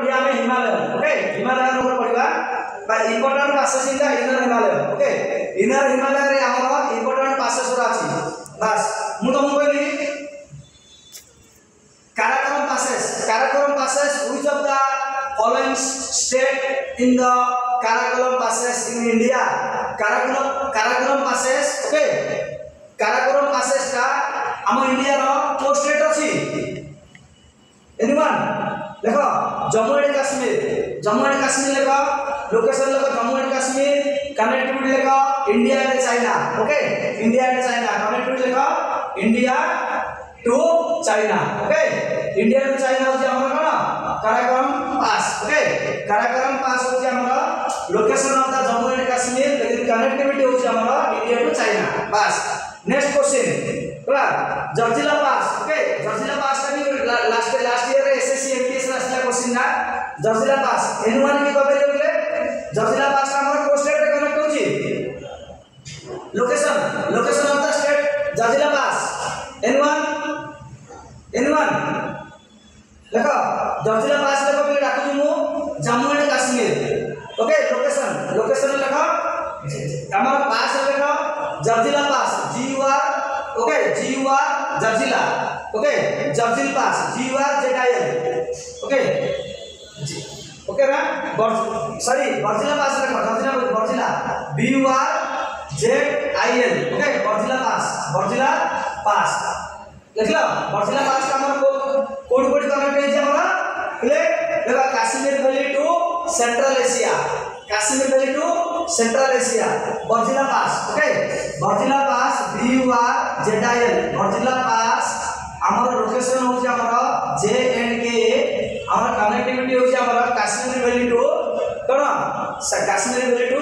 पढ़िया में हिमालय ओके हिमालय ऊपर पढ़िबा बा important passes in the inner Himalaya okay inner Himalaya रे हमर इंपोर्टेंट पासेस रा अछि बस मु तुमको कहली Karakoram passes which of the following state in the Karakoram passes in India Karakoram passes okay Karakoram passes का हम इंडिया रो को स्टेट अछि एनीवन देखो जम्मू एंड कश्मीर लेखो लोकेशन लेखो जम्मू एंड कश्मीर कनेक्टिविटी लेखो India and China okay India and China connectivity लेखो India to China okay India to China होची हमर कोन Karakoram pass okay Karakoram pass होची हमर location of the Jammu and Kashmir लेकिन कनेक्टिविटी होची हमर इंडिया टू चाइना बस नेक्स्ट क्वेश्चन पूरा जर्जिला पास ओके जर्जिला पास का भी लास्ट ईयर रे एसएससी एमपीएस रास्ता क्वेश्चन ना जर्जिला पास एनुवन की कबे लेबले जर्जिला पास का हमर को स्टेट रे कनेक्ट होची लोकेशन ऑफ द स्टेट जर्जिला पास एनुवन देखो जर्जिला पास देखो पे डाकू मु Jammu and Kashmir okay location देखो हमर पास देखो जर्जिला पास GUR ओके GUR जर्जिला ओके जर्जिल पास GUR ZIL ओके ओके ना सॉरी बर्जिला पास देखो बर्जिला BUR ZIL ओके बर्जिला पास देखला बर्जिला पास का हमर कोड कनेक्ट है जे हमरा प्ले देखा Kashmir valley to Central Asia Burzil pass okay Burzil pass BUR ZIL Burzil pass हमर लोकेशन हो जे हमर JNK हमर कनेक्टिविटी हो जे हमर कश्मीर वैली टू कोन कश्मीर वैली टू